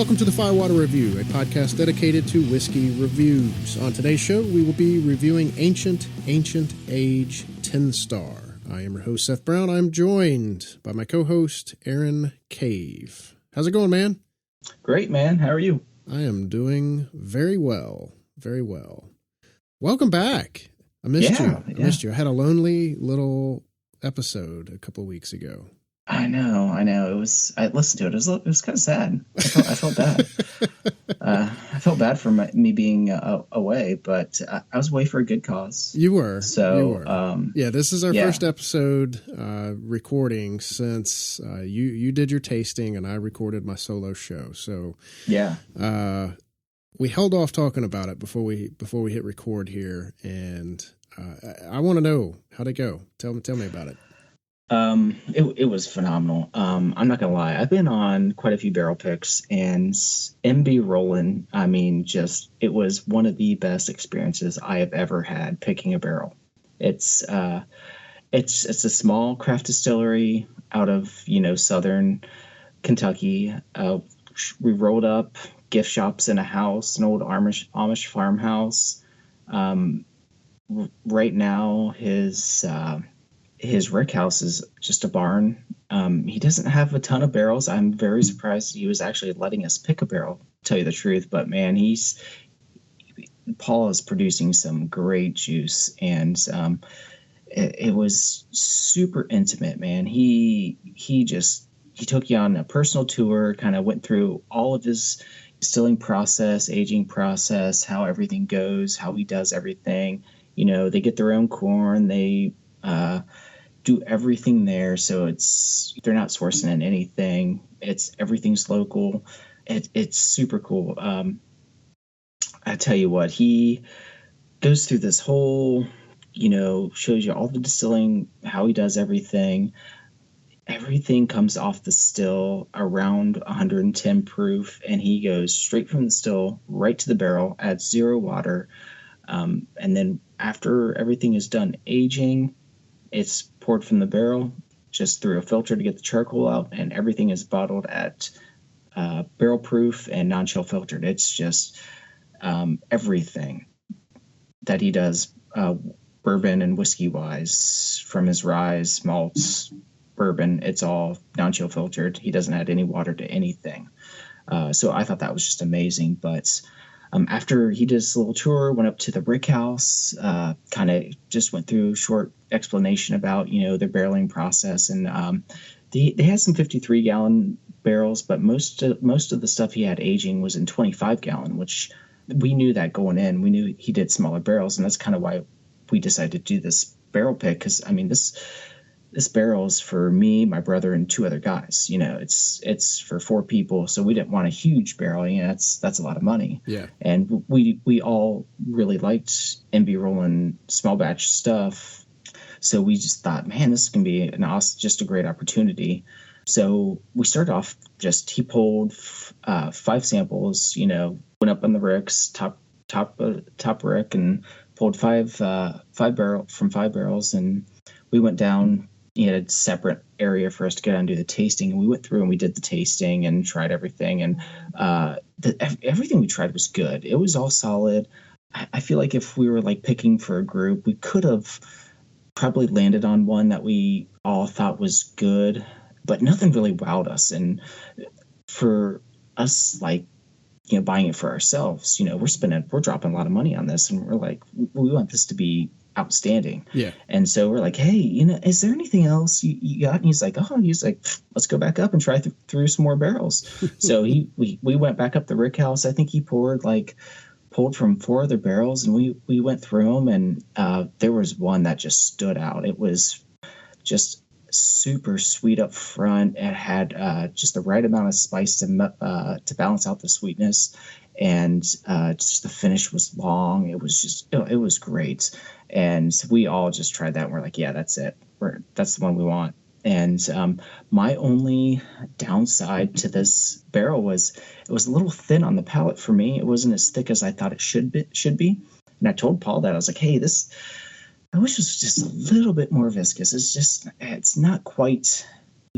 Welcome to the Firewater Review, a podcast dedicated to whiskey reviews. On today's show, we will be reviewing Ancient Age 10 Star. I am your host, Seth Brown. I'm joined by my co-host, Aaron Cave. How's it going, man? Great, man. How are you? I am doing very well. Very well. Welcome back. I missed you. I had a lonely little episode a couple of weeks ago. I know. I listened to it. It was kind of sad. I felt bad. I felt bad for me being away, but I was away for a good cause. You were. Yeah, this is our first episode recording since you did your tasting and I recorded my solo show. So we held off talking about it before we hit record here, and I want to know how'd it go. Tell me about it. It was phenomenal. I'm not gonna lie. I've been on quite a few barrel picks, and MB Roland, it was one of the best experiences I have ever had picking a barrel. It's a small craft distillery out of, southern Kentucky. We rolled up gift shops in a house, an old Amish farmhouse. Right now, his rick house is just a barn. He doesn't have a ton of barrels. I'm very surprised he was actually letting us pick a barrel, to tell you the truth. But man, Paul is producing some great juice, and it was super intimate, man. He took you on a personal tour, kind of went through all of his distilling process, aging process, how everything goes, how he does everything. They get their own corn. They do everything there, so they're not sourcing in anything. Everything's local. It's super cool. I tell you what, he goes through this whole, shows you all the distilling, how he does everything. Everything comes off the still around 110 proof, and he goes straight from the still right to the barrel, adds 0 water, and then after everything is done aging, it's poured from the barrel just through a filter to get the charcoal out, and everything is bottled at barrel proof and non-chill filtered. It's just everything that he does, bourbon and whiskey wise, from his rye, malts, bourbon, it's all non-chill filtered. He doesn't add any water to anything. So I thought that was just amazing. But after he did this little tour, went up to the rick house, kind of just went through a short explanation about, their barreling process. And they had some 53-gallon barrels, but most of the stuff he had aging was in 25-gallon, which we knew that going in. We knew he did smaller barrels, and that's kind of why we decided to do this barrel pick, because, this barrel is for me, my brother, and 2 other guys. It's for 4 people, so we didn't want a huge barrel. That's a lot of money. Yeah. And we all really liked MB Roland small batch stuff, so we just thought, man, this can be just a great opportunity. So we started off he pulled 5 samples. Went up on the ricks, top rick, and pulled 5 barrels, and we went down. He had a separate area for us to go down and do the tasting. And we went through and we did the tasting and tried everything. And everything we tried was good. It was all solid. I feel like if we were picking for a group, we could have probably landed on one that we all thought was good, but nothing really wowed us. And for us, buying it for ourselves, we're dropping a lot of money on this, and we're like, we want this to be outstanding. Yeah. And so we're like, hey, is there anything else you got? And he's like, let's go back up and try through some more barrels. So we went back up the rick house. I think he pulled from 4 other barrels, and we went through them, and there was one that just stood out. It was just super sweet up front. It had just the right amount of spice to balance out the sweetness, and just the finish was long. It was great. And we all just tried that, and we're like, yeah, that's it. That's the one we want. And my only downside to this barrel was it was a little thin on the palate for me. It wasn't as thick as I thought it should be. And I told Paul that. I was like, hey, I wish it was just a little bit more viscous. It's not quite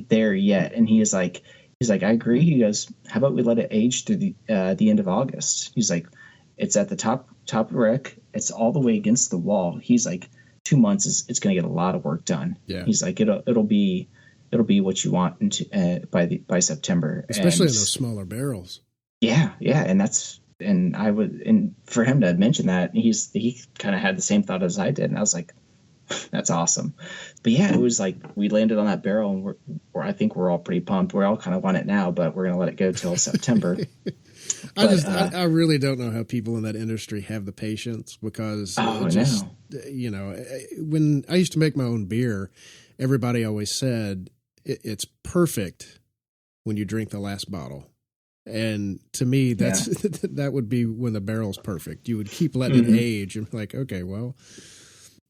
there yet. And he's like, He's like, I agree. He goes, how about we let it age through the end of August? He's like, it's at the top of the wreck. It's all the way against the wall. He's like, 2 months it's going to get a lot of work done. Yeah. He's like, it'll be what you want by September, especially in those smaller barrels. Yeah, and for him to mention that, he kind of had the same thought as I did, and I was like, that's awesome. But yeah, it was like we landed on that barrel, and I think we're all pretty pumped. We all kind of want it now, but we're gonna let it go till September. I really don't know how people in that industry have the patience, because when I used to make my own beer, everybody always said it's perfect when you drink the last bottle. And to me, that would be when the barrel's perfect. You would keep letting it age and like, okay, well,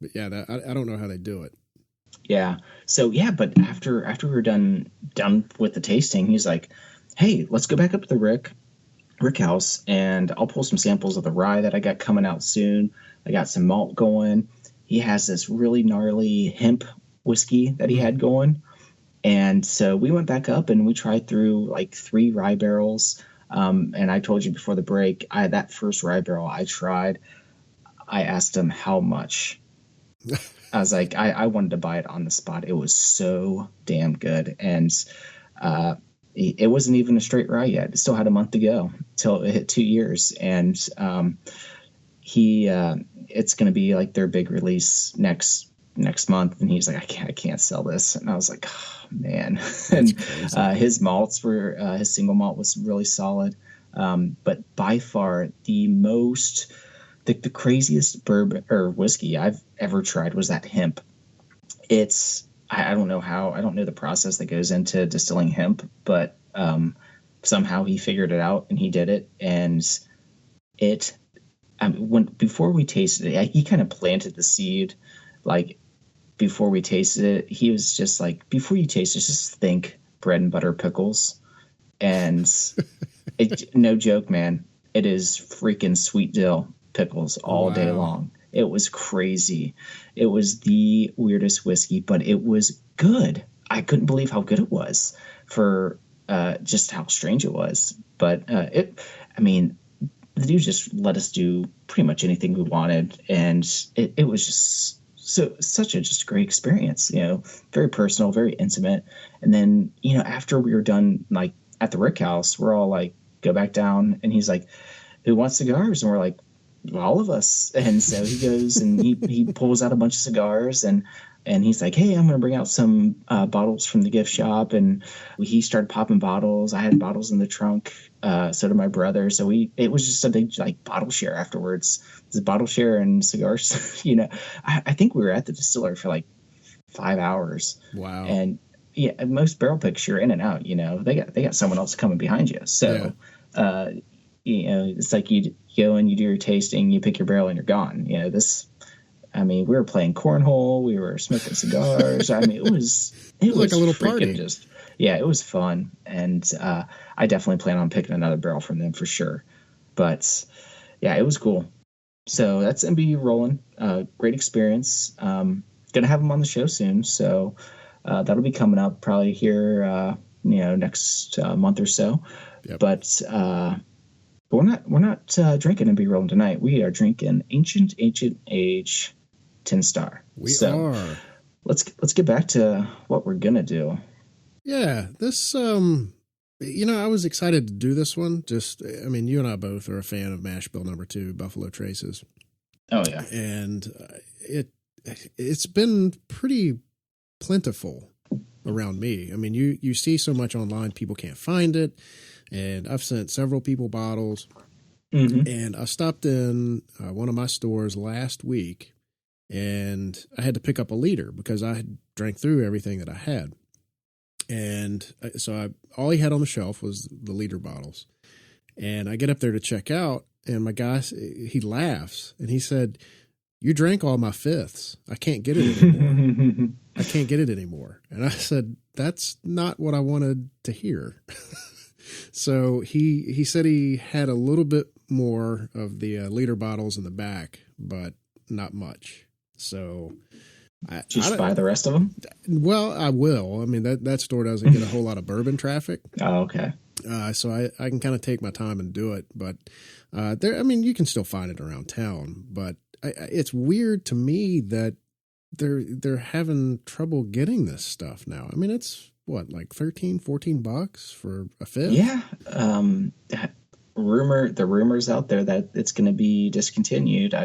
but yeah, I don't know how they do it. Yeah. So yeah, but after we were done with the tasting, he's like, hey, let's go back up to the Rick House, and I'll pull some samples of the rye that I got coming out soon. I got some malt going. He has this really gnarly hemp whiskey that he had going. And so we went back up and we tried through like 3 rye barrels. And I told you before the break, that first rye barrel I tried, I asked him how much. I was like, I wanted to buy it on the spot. It was so damn good. And it wasn't even a straight rye yet. It still had a month to go till it hit 2 years. And it's going to be like their big release next month, and he's like, I can't sell this. And I was like, oh, man. And his malts were his single malt was really solid, but by far the craziest bourbon or whiskey I've ever tried was that hemp. I don't know the process that goes into distilling hemp, but somehow he figured it out and he did it. And before we tasted it, he kind of planted the seed. Like, before we tasted it, he was just like, before you taste it, just think bread and butter pickles. And no joke, man, it is freaking sweet dill pickles all day long. It was crazy. It was the weirdest whiskey, but it was good. I couldn't believe how good it was for just how strange it was. But the dude just let us do pretty much anything we wanted. And it was just such a great experience, very personal, very intimate. And then, after we were done, like at the Rick House, we're all like, go back down. And he's like, who wants cigars? And we're like, all of us. And so he goes and he pulls out a bunch of cigars, and he's like, hey, I'm going to bring out some bottles from the gift shop. And he started popping bottles. I had bottles in the trunk. So did my brother. So it was just a big like bottle share afterwards. It was a bottle share and cigars. I think we were at the distillery for like 5 hours. Wow. And yeah, most barrel picks, you're in and out. They got someone else coming behind you. So it's like you go and you do your tasting, you pick your barrel, and you're gone. We were playing cornhole, we were smoking cigars. it was like a little party. It was fun. And I definitely plan on picking another barrel from them for sure. But yeah, it was cool. So that's MB Roland. Great experience. Gonna have him on the show soon. So that'll be coming up probably here, next month or so. Yep. But we're not drinking MB Roland tonight. We are drinking Ancient Age 10 Star. We are. Let's get back to what we're gonna do. Yeah, this I was excited to do this one. You and I both are a fan of Mash Bill number 2, Buffalo Traces. Oh yeah, and it's been pretty plentiful around me. You see so much online, people can't find it. And I've sent several people bottles. Mm-hmm. And I stopped in one of my stores last week, and I had to pick up a liter because I had drank through everything that I had. And so all he had on the shelf was the liter bottles. And I get up there to check out, and my guy, he laughs, and he said, you drank all my fifths. I can't get it anymore. I can't get it anymore. And I said, that's not what I wanted to hear. So he said he had a little bit more of the liter bottles in the back, but not much. So Did you just buy the rest of them? Well, I will. I mean, that store doesn't get a whole lot of bourbon traffic. Oh, okay. So I can kind of take my time and do it. But there, I mean, you can still find it around town. But it's weird to me that they're having trouble getting this stuff now. I mean, it's what, like $13-$14 for a fifth? Yeah. The rumors out there that it's going to be discontinued.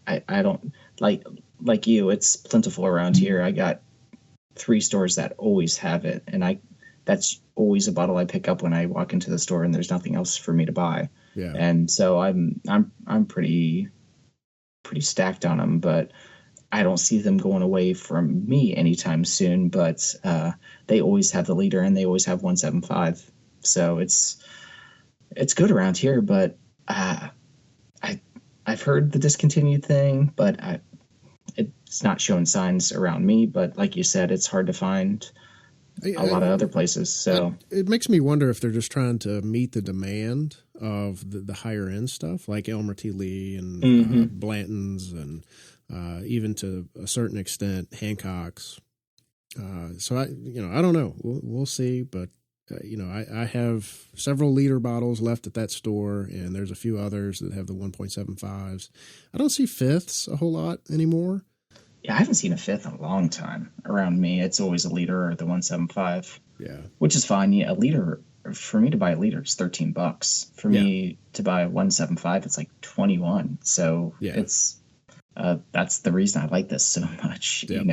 I don't like you. It's plentiful around here. I got 3 stores that always have it, and that's always a bottle I pick up when I walk into the store and there's nothing else for me to buy. Yeah. And so I'm pretty stacked on them, but I don't see them going away from me anytime soon. But they always have the leader, and they always have 175. So it's good around here, but I've heard the discontinued thing, but it's not showing signs around me. But like you said, it's hard to find a lot of other places. So it makes me wonder if they're just trying to meet the demand of the higher end stuff, like Elmer T. Lee and Blanton's, and even to a certain extent Hancock's. So I don't know. We'll see, but. I have several liter bottles left at that store, and there's a few others that have the 1.75s. I don't see fifths a whole lot anymore. Yeah, I haven't seen a fifth in a long time around me. It's always a liter or the 175. Yeah, which is fine. Yeah, a liter for me to buy a liter is $13. For me to buy a 175, it's like 21. So it's that's the reason I like this so much. Yep.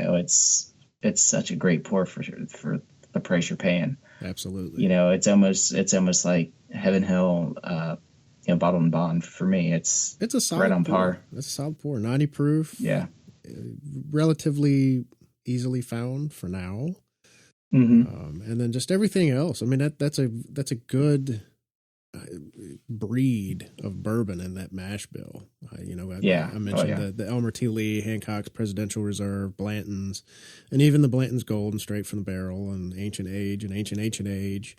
It's such a great pour for the price you're paying. Absolutely. It's almost like Heaven Hill, Bottled and Bond for me. It's a solid right on pour. par. It's a solid pour, 90 proof. Yeah, relatively easily found for now. Mm-hmm. And then just everything else. I mean, that's a good breed of bourbon in that mash bill. I mentioned the Elmer T. Lee, Hancock's Presidential Reserve, Blanton's, and even the Blanton's Gold and Straight from the Barrel and Ancient Age and Ancient Age,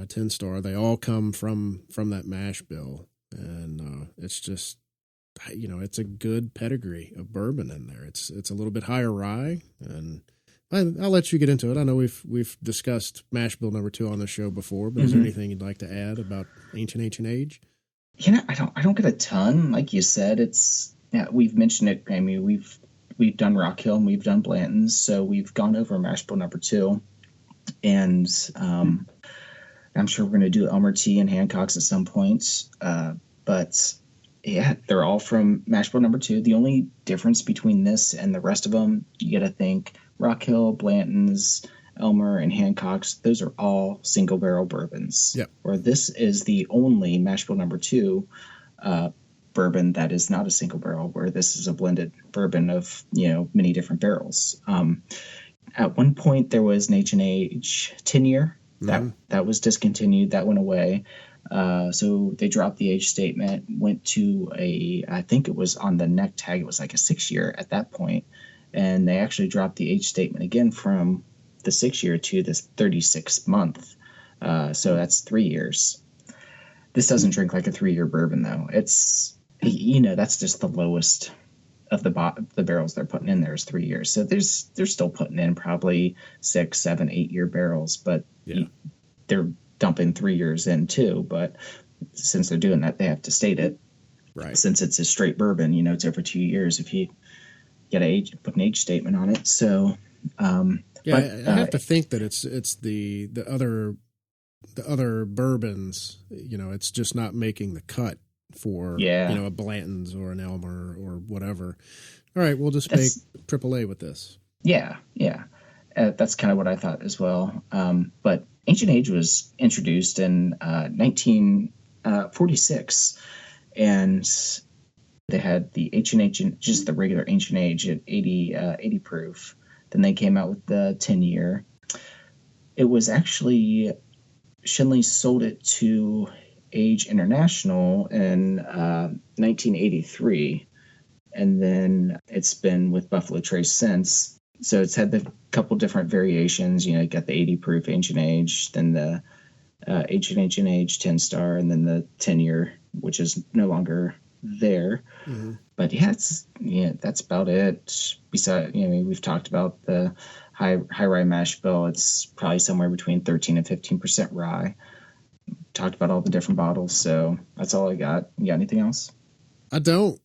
10 Star. They all come from that mash bill, and it's just it's a good pedigree of bourbon in there. It's a little bit higher rye, and I'll let you get into it. I know we've discussed mash bill number 2 on the show before, but is there anything you'd like to add about Ancient Age? I don't get a ton. Like you said, we've mentioned it. I mean, we've done Rock Hill and we've done Blanton's, so we've gone over mash bill number 2, and I'm sure we're going to do Elmer T and Hancock's at some point. But yeah, they're all from mash bill number 2. The only difference between this and the rest of them, you got to think. Rock Hill, Blanton's, Elmer, and Hancock's, those are all single barrel bourbons. Yep. Where this is the only mash bill number 2 bourbon that is not a single barrel, where this is a blended bourbon of, many different barrels. At one point, there was an H&H 10-year that was discontinued. That went away. So they dropped the age statement, went to I think it was on the neck tag, it was like a 6-year at that point. And they actually dropped the age statement again from the 6-year to this 36-month. So that's 3 years. This doesn't drink like a 3-year bourbon, though. It's, that's just the lowest of the barrels they're putting in there is 3 years. So they're still putting in probably 6, 7, 8-year barrels, but they're dumping 3 years in too. But since they're doing that, they have to state it. Right. Since it's a straight bourbon, it's over 2 years if you put an age statement on it. So I have to think that it's the other bourbons, it's just not making the cut for a Blanton's or an Elmer or whatever. All right, we'll just make AAA with this. Yeah. That's kind of what I thought as well. But Ancient Age was introduced in 1946, and they had the H&H, just the regular Ancient Age at 80 proof. Then they came out with the 10-year. It was actually, Shinley sold it to Age International in 1983. And then it's been with Buffalo Trace since. So it's had the couple different variations. You got the 80 proof Ancient Age, then the Ancient Age 10 Star, and then the 10-year, which is no longer there. Mm-hmm. But that's about it. Besides, we've talked about the high rye mash bill. It's probably somewhere between 13 and 15% rye. Talked about all the different bottles, so that's all I got. You got anything else? I don't.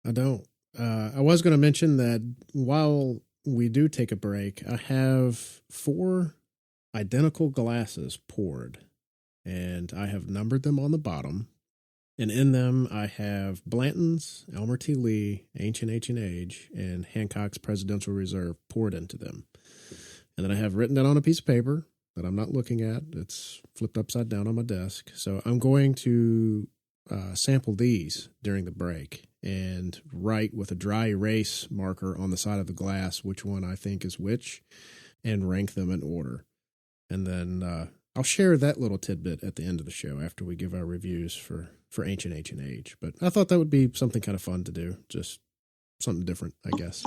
I was going to mention that while we do take a break, I have 4 identical glasses poured, and I have numbered them on the bottom. And in them, I have Blanton's, Elmer T. Ancient Age, and Hancock's Presidential Reserve poured into them. And then I have written down on a piece of paper that I'm not looking at. It's flipped upside down on my desk. So I'm going to sample these during the break and write with a dry erase marker on the side of the glass which one I think is which and rank them in order. And then I'll share that little tidbit at the end of the show after we give our reviews for Ancient Age. But I thought that would be something kind of fun to do. Just something different, I guess.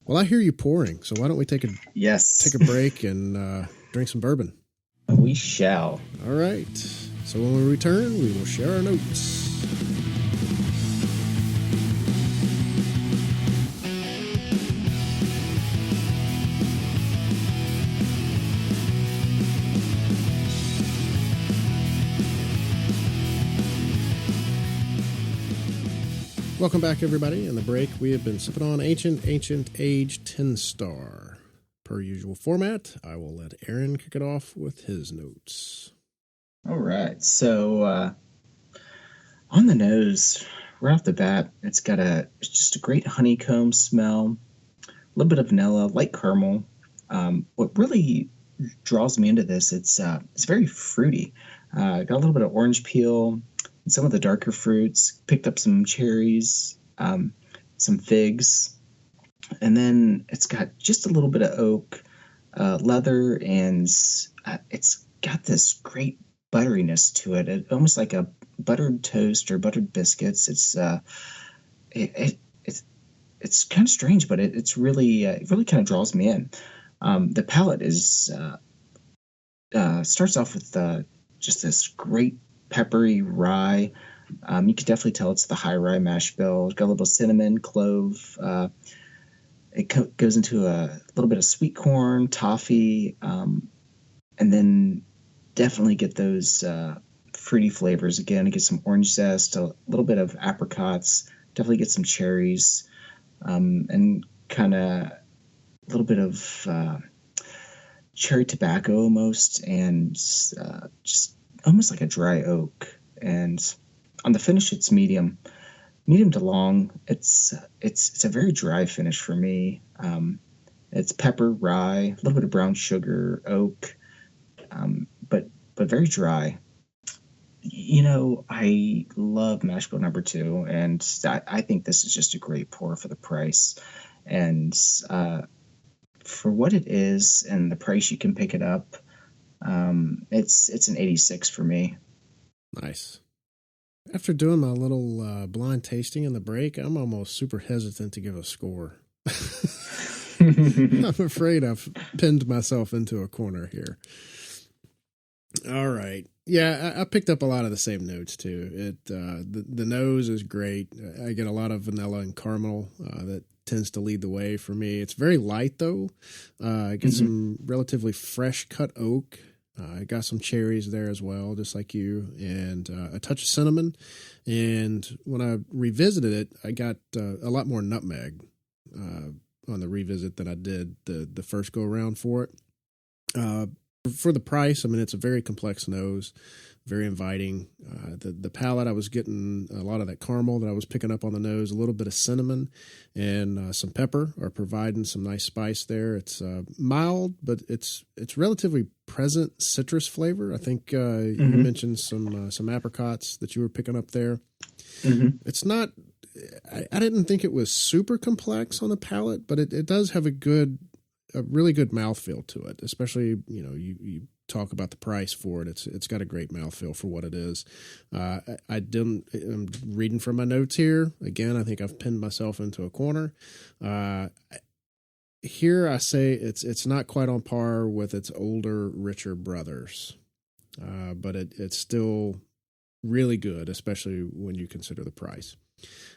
Well, I hear you pouring, so why don't we take a break and drink some bourbon? We shall. All right. So when we return, we will share our notes. Welcome back, everybody. In the break, we have been sipping on Ancient Age 10 Star. Per usual format, I will let Aaron kick it off with his notes. All right. So on the nose, right off the bat, it's got just a great honeycomb smell, a little bit of vanilla, light caramel. What really draws me into this, it's very fruity. Got a little bit of orange peel. Some of the darker fruits, picked up some cherries, some figs, and then it's got just a little bit of oak, leather, and it's got this great butteriness to it, almost like a buttered toast or buttered biscuits. It's kind of strange, but it's really it really kind of draws me in. The palate is starts off with just this great peppery rye. You can definitely tell it's the high rye mash bill. It's got a little cinnamon, clove. It goes into a little bit of sweet corn, toffee, and then definitely get those fruity flavors again. You get some orange zest, a little bit of apricots, definitely get some cherries, and kind of a little bit of cherry tobacco almost, and just almost like a dry oak. And on the finish, it's medium to long. It's a very dry finish for me. It's pepper, rye, a little bit of brown sugar, oak, but very dry. I love mash bill number 2, and I think this is just a great pour for the price. And for what it is and the price you can pick it up, it's an 86 for me. Nice. After doing my little blind tasting in the break, I'm almost super hesitant to give a score. I'm afraid I've pinned myself into a corner here. All right. Yeah, I picked up a lot of the same notes too. The nose is great. I get a lot of vanilla and caramel that tends to lead the way for me. It's very light though. I get some relatively fresh cut oak. I got some cherries there as well, just like you, and a touch of cinnamon. And when I revisited it, I got a lot more nutmeg on the revisit than I did the first go around for it. For the price, I mean, it's a very complex nose, very inviting. The palate, I was getting a lot of that caramel that I was picking up on the nose, a little bit of cinnamon, and some pepper are providing some nice spice there. It's mild, but it's relatively present citrus flavor. I think you mentioned some apricots that you were picking up there. It's not. I didn't think it was super complex on the palate, but it does have a really good mouthfeel to it, especially, you talk about the price for it. It's got a great mouthfeel for what it is. I'm reading from my notes here. Again, I think I've pinned myself into a corner. Here I say it's not quite on par with its older, richer brothers. But it's still really good, especially when you consider the price.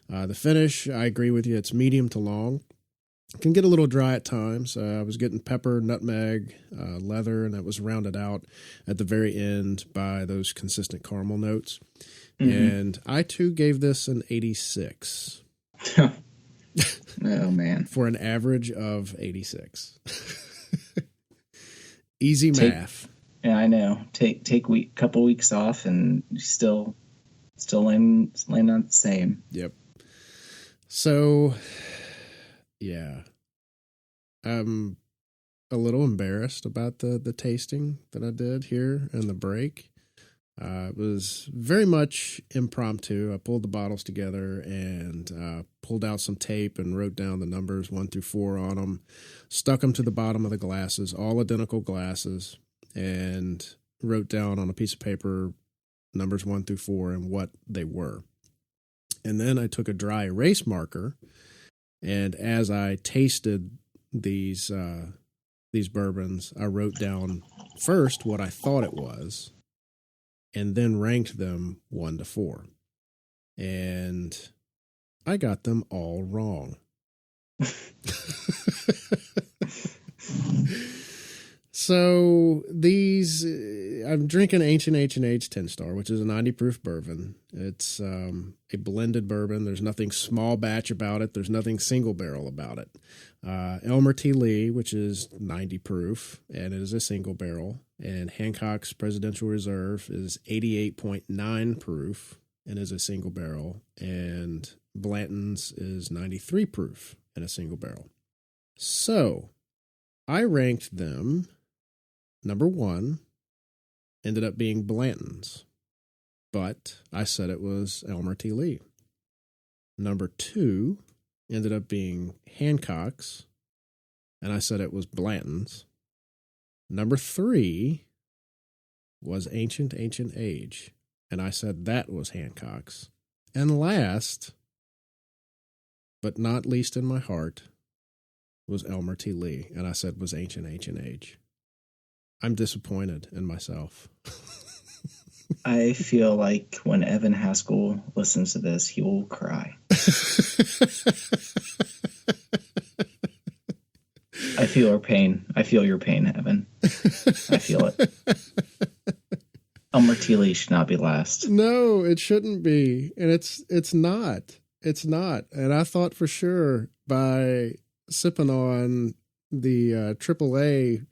The finish, I agree with you. It's medium to long. It can get a little dry at times. I was getting pepper, nutmeg, leather, and that was rounded out at the very end by those consistent caramel notes. Mm-hmm. And I, too, gave this an 86. Oh, man. For an average of 86. Easy math. Yeah, I know. Take couple weeks off and still land on the same. Yep. So, yeah, I'm a little embarrassed about the tasting that I did here in the break. It was very much impromptu. I pulled the bottles together and pulled out some tape and wrote down the numbers 1 through 4 on them, stuck them to the bottom of the glasses, all identical glasses, and wrote down on a piece of paper numbers 1 through 4 and what they were. And then I took a dry erase marker, and as I tasted these bourbons, I wrote down first what I thought it was, and then ranked them 1 to 4. And I got them all wrong. So these, I'm drinking Ancient Age 10 Star, which is a 90 proof bourbon. It's a blended bourbon. There's nothing small batch about it. There's nothing single barrel about it. Elmer T, which is 90 proof, and it is a single barrel. And Hancock's Presidential Reserve is 88.9 proof and is a single barrel. And Blanton's is 93 proof and a single barrel. So I ranked them. Number 1 ended up being Blanton's, but I said it was Elmer T. Number 2 ended up being Hancock's, and I said it was Blanton's. Number 3 was Ancient Age, and I said that was Hancock's. And last, but not least in my heart, was Elmer T. and I said was Ancient Age. I'm disappointed in myself. I feel like when Evan Haskell listens to this, he will cry. I feel your pain. I feel your pain, Evan. I feel it. Elmer T. should not be last. No, it shouldn't be. And it's not. It's not. And I thought for sure by sipping on the AAA,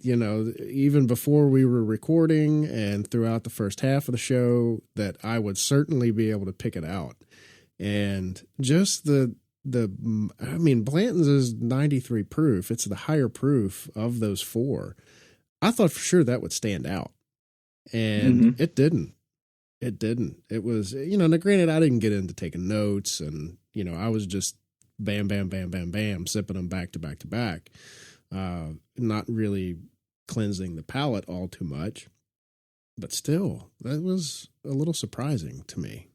even before we were recording and throughout the first half of the show, that I would certainly be able to pick it out. And just Blanton's is 93 proof. It's the higher proof of those 4. I thought for sure that would stand out. And It didn't. It was, now granted, I didn't get into taking notes and, I was just bam, bam, bam, bam, bam, sipping them back to back to back. Not really cleansing the palate all too much, but still, that was a little surprising to me.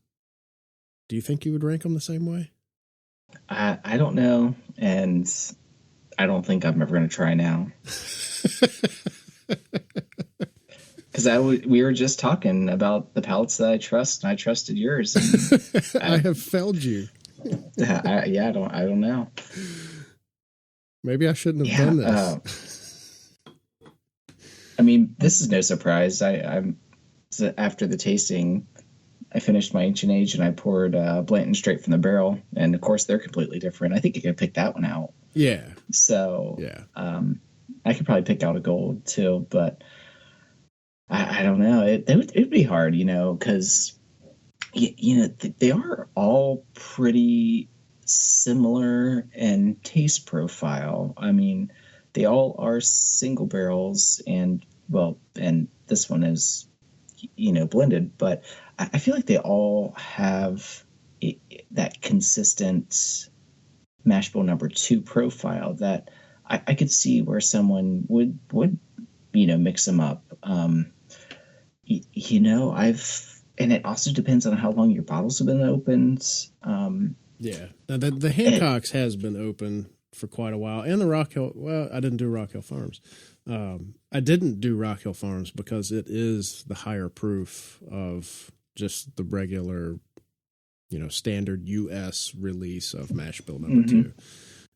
Do you think you would rank them the same way? I don't know, and I don't think I'm ever going to try now. Because we were just talking about the palates that I trust, and I trusted yours. And I have failed you. I don't know. Maybe I shouldn't have done this. This is no surprise. After the tasting, I finished my Ancient Age and I poured Blanton straight from the barrel, and of course they're completely different. I think I could pick that one out. Yeah. So yeah, I could probably pick out a gold too, but I don't know. It'd be hard, because they are all pretty similar in taste profile. They all are single barrels, and this one is blended, but I feel like they all have that consistent mash bill number 2 profile that I could see where someone would mix them up. And it also depends on how long your bottles have been opened. Yeah. Now the Hancock's has been open for quite a while. And the Rock Hill, well, I didn't do Rock Hill Farms. I didn't do Rock Hill Farms because it is the higher proof of just the regular, standard U.S. release of mash bill number 2.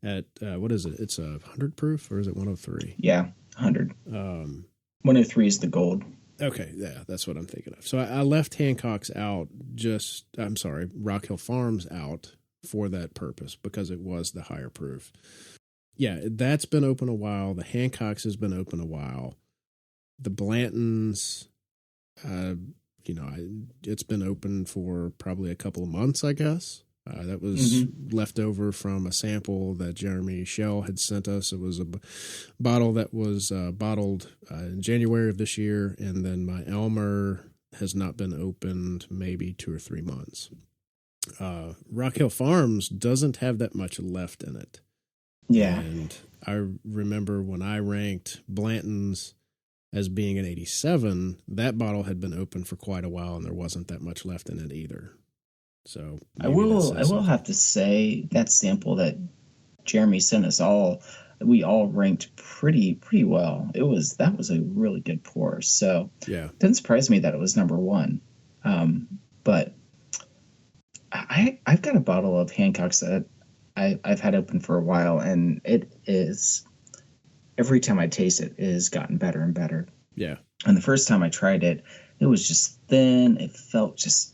At what is it? It's 100 proof, or is it 103? Yeah, 100. 103 is the gold. Okay, yeah, that's what I'm thinking of. So I left Hancock's out. Rock Hill Farms out for that purpose because it was the higher proof. Yeah, that's been open a while. The Hancock's has been open a while. The Blantons, it's been open for probably a couple of months, I guess. That was left over from a sample that Jeremy Shell had sent us. It was a bottle that was bottled in January of this year, and then my Elmer has not been opened maybe 2 or 3 months. Rock Hill Farms doesn't have that much left in it. Yeah. And I remember when I ranked Blanton's as being an 87, that bottle had been open for quite a while, and there wasn't that much left in it either. So I will have to say that sample that Jeremy sent us we all ranked pretty well. That was a really good pour. So yeah, it didn't surprise me that it was number 1. But I've got a bottle of Hancock's that I've had open for a while, and it is, every time I taste it, it has gotten better and better. Yeah. And the first time I tried it, it was just thin. It felt just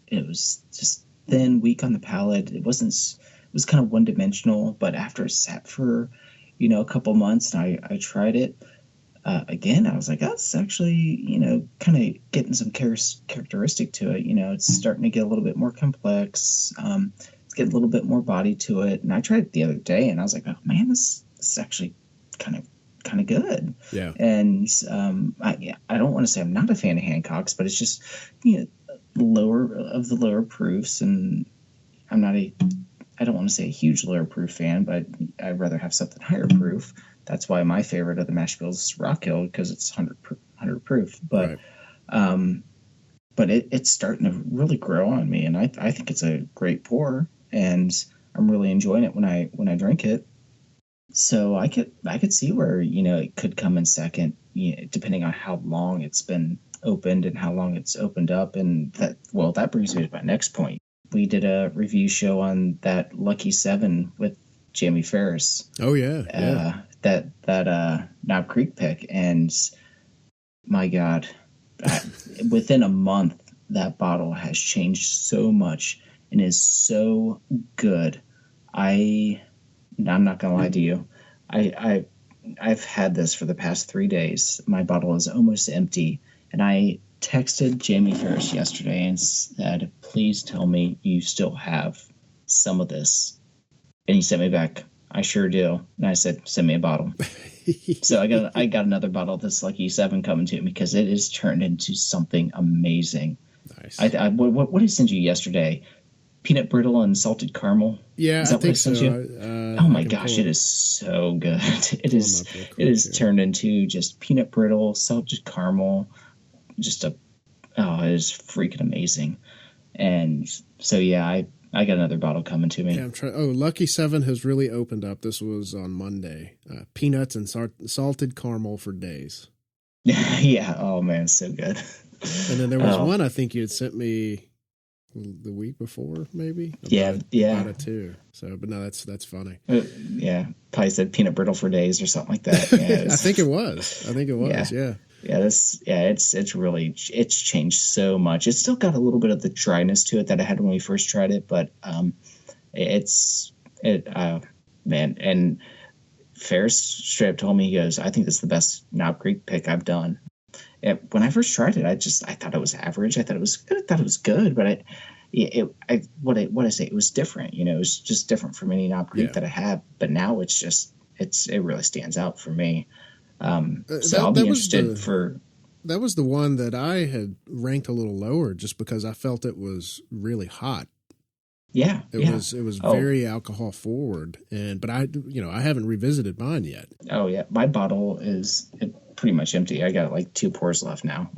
it was just thin, weak on the palate. It was kind of one-dimensional, but after it sat for, a couple months and I tried it again, I was like, that's actually, kind of getting some characteristic to it. It's starting to get a little bit more complex. It's getting a little bit more body to it. And I tried it the other day and I was like, oh man, this is actually kind of good. Yeah. And I don't want to say I'm not a fan of Hancock's, but it's just, lower proofs, and I don't want to say a huge lower proof fan, but I'd rather have something higher proof. That's why my favorite of the mash bills is Rock Hill, because it's 100 proof. But right. But it's starting to really grow on me, and I think it's a great pour, and I'm really enjoying it when I drink it. So I could see where it could come in second, depending on how long it's been opened and how long it's opened up. And that brings me to my next point. We did a review show on that Lucky 7 with Jamie Ferris. Oh yeah. That Knob Creek pick, and my God, within a month that bottle has changed so much and is so good. I'm not gonna lie to you. I've had this for the past 3 days. My bottle is almost empty. And I texted Jamie Ferris yesterday and said, please tell me you still have some of this. And he sent me back, I sure do. And I said, send me a bottle. So I got another bottle of this Lucky 7 coming to me, because it is turned into something amazing. Nice. What did I send you yesterday? Peanut brittle and salted caramel. Yeah, is that I think so. Oh my gosh, it is so good. It is turned into just peanut brittle, salted caramel. It is freaking amazing. And so yeah, I got another bottle coming to me. Yeah, I'm trying. Oh, Lucky 7 has really opened up. This was on Monday. Peanuts and salted caramel for days. Yeah. Oh man, so good. And then there was one I think you had sent me the week before, maybe. About it too. So, but no, that's funny. Yeah, probably said peanut brittle for days or something like that. Yeah, I think it was. Yeah. Yeah, it's changed so much. It's still got a little bit of the dryness to it that I had when we first tried it, but man. And Ferris straight up told me, he goes, I think this is the best Knob Creek pick I've done. When I first tried it, I thought it was average. I thought it was good, but it was different. It was just different from any Knob Creek that I have. But now it really stands out for me. So I'll be interested for. That was the one that I had ranked a little lower, just because I felt it was really hot. Yeah, it was very alcohol forward, but I haven't revisited mine yet. Oh yeah, my bottle is pretty much empty. I got like 2 pours left now.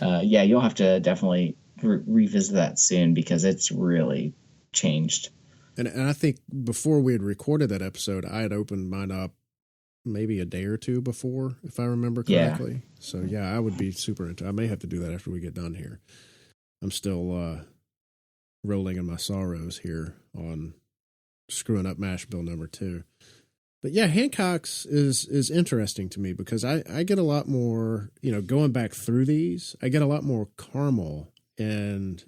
Yeah, you'll have to definitely revisit that soon, because it's really changed. And I think before we had recorded that episode, I had opened mine up maybe a day or two before, if I remember correctly. Yeah. So yeah, I would be super into. I may have to do that after we get done here. I'm still rolling in my sorrows here on screwing up mash bill number 2. But yeah, Hancock's is interesting to me because I get a lot more, going back through these, I get a lot more caramel and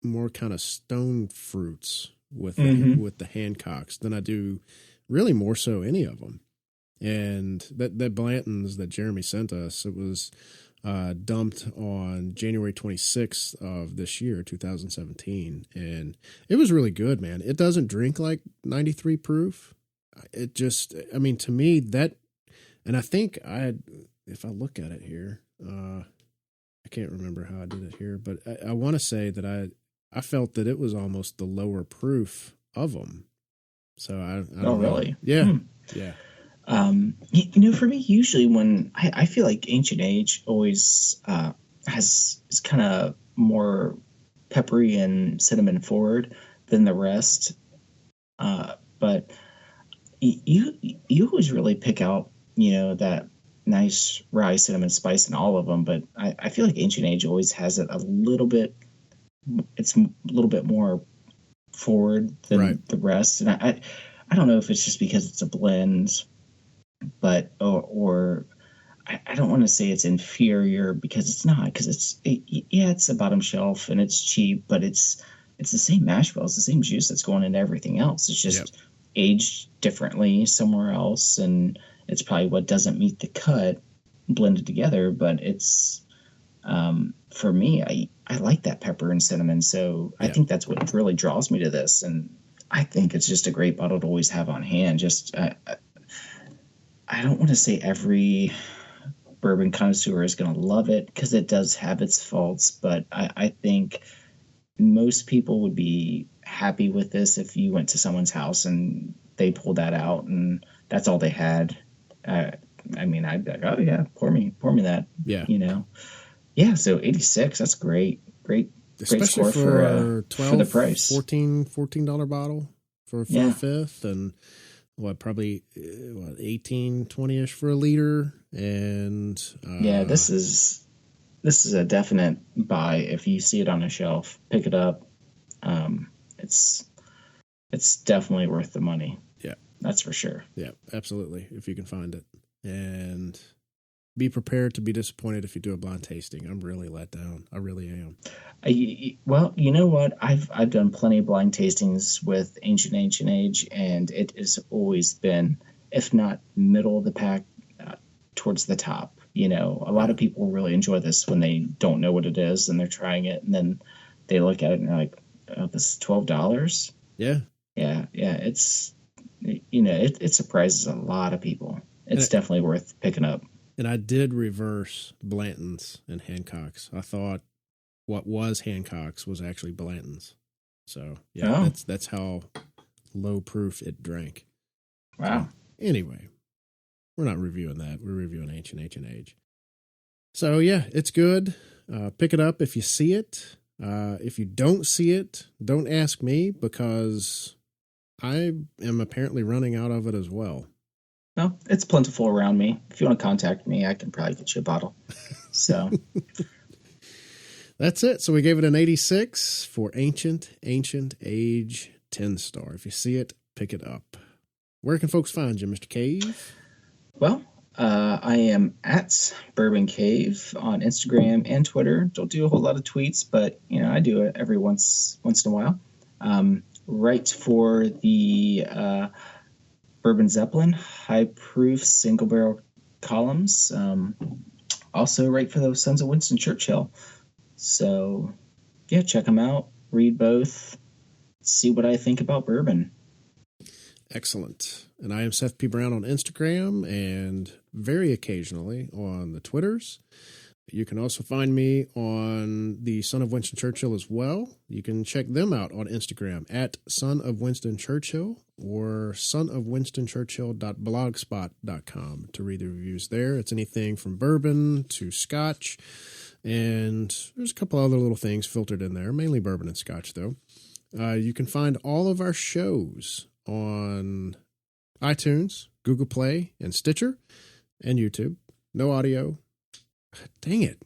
more kind of stone fruits with the Hancocks than I do really more so any of them. And that Blanton's that Jeremy sent us, it was dumped on January 26th of this year, 2017. And it was really good, man. It doesn't drink like 93 proof. It just, to me that, and I think if I look at it here, I can't remember how I did it here, but I want to say that I felt that it was almost the lower proof of them. So I don't know. Really? Yeah. Yeah. For me, usually when I feel like Ancient Age always is kind of more peppery and cinnamon forward than the rest. But you always really pick out, that nice rye cinnamon spice in all of them. But I feel like Ancient Age always has it a little bit. It's a little bit more forward than the rest, and I don't know if it's just because it's a blend, but or I don't want to say it's inferior because it's not, because it's a bottom shelf and it's cheap, but it's the same mash bill, it's the same juice that's going into everything else. It's just aged differently somewhere else, and it's probably what doesn't meet the cut blended together. But it's for me, I like that pepper and cinnamon, so I think that's what really draws me to this, and I think it's just a great bottle to always have on hand. Just I don't want to say every bourbon connoisseur is going to love it, because it does have its faults, but I think most people would be happy with this if you went to someone's house and they pulled that out and that's all they had. I'd be like, oh yeah, pour me that. Yeah. Yeah. So 86, that's great. Especially score for 12, for the price. $14 bottle for a fifth, and probably 18, 20-ish for a liter. And this is a definite buy. If you see it on a shelf, pick it up. It's definitely worth the money. Yeah, that's for sure. Yeah, absolutely. If you can find it, and be prepared to be disappointed if you do a blind tasting. I'm really let down. I really am. Well, you know what? I've done plenty of blind tastings with Ancient Age, and it has always been, if not middle of the pack, towards the top. A lot of people really enjoy this when they don't know what it is and they're trying it, and then they look at it and they're like, "Oh, this is $12." Yeah. It's it surprises a lot of people. It's definitely worth picking up. And I did reverse Blanton's and Hancock's. I thought what was Hancock's was actually Blanton's. So that's how low proof it drank. Wow. Anyway, we're not reviewing that. We're reviewing Ancient Age. So yeah, it's good. Pick it up if you see it. If you don't see it, don't ask me, because I am apparently running out of it as well. No, it's plentiful around me. If you want to contact me, I can probably get you a bottle. So that's it. So we gave it an 86 for Ancient Age 10-star. If you see it, pick it up. Where can folks find you, Mr. Cave? Well, I am at Bourbon Cave on Instagram and Twitter. Don't do a whole lot of tweets, but I do it every once in a while. Write for the Bourbon Zeppelin high proof single barrel columns. Also write for those Sons of Winston Churchill. So yeah, check them out. Read both. See what I think about bourbon. Excellent. And I am Seth P. Brown on Instagram and very occasionally on the Twitters. You can also find me on the Son of Winston Churchill as well. You can check them out on Instagram at Son of Winston Churchill or sonofwinstonchurchill.blogspot.com to read the reviews there. It's anything from bourbon to scotch, and there's a couple other little things filtered in there, mainly bourbon and scotch though. You can find all of our shows on iTunes, Google Play, and Stitcher, and YouTube. No audio. Dang it.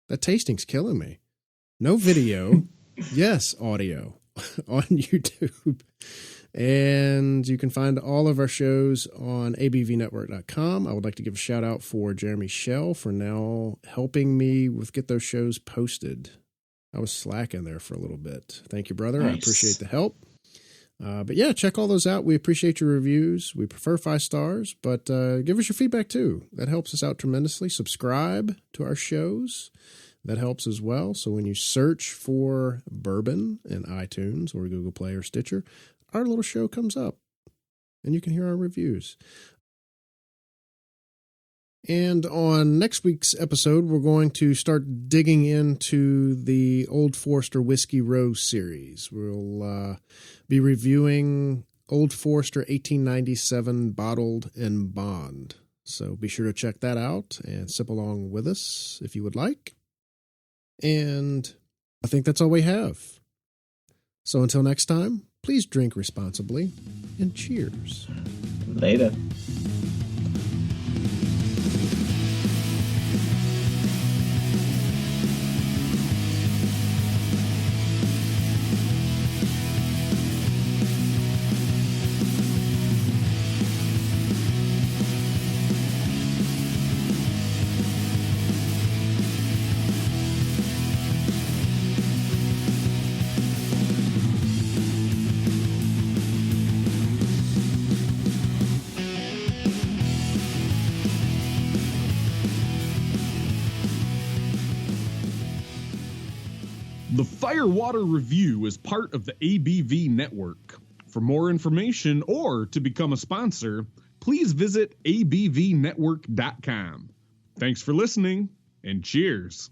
That tasting's killing me. No video. Yes, audio on YouTube. And you can find all of our shows on abvnetwork.com. I would like to give a shout out for Jeremy Schell for now helping me get those shows posted. I was slacking there for a little bit. Thank you, brother. Nice. I appreciate the help. But yeah, check all those out. We appreciate your reviews. We prefer 5 stars, but give us your feedback too. That helps us out tremendously. Subscribe to our shows. That helps as well. So when you search for Bourbon in iTunes or Google Play or Stitcher, our little show comes up and you can hear our reviews. And on next week's episode, we're going to start digging into the Old Forester Whiskey Row series. We'll be reviewing Old Forester 1897 Bottled and Bond. So be sure to check that out and sip along with us if you would like. And I think that's all we have. So until next time, please drink responsibly and cheers. Later. The Firewater Review is part of the ABV network. For more information or to become a sponsor, please visit abvnetwork.com. Thanks for listening, and cheers.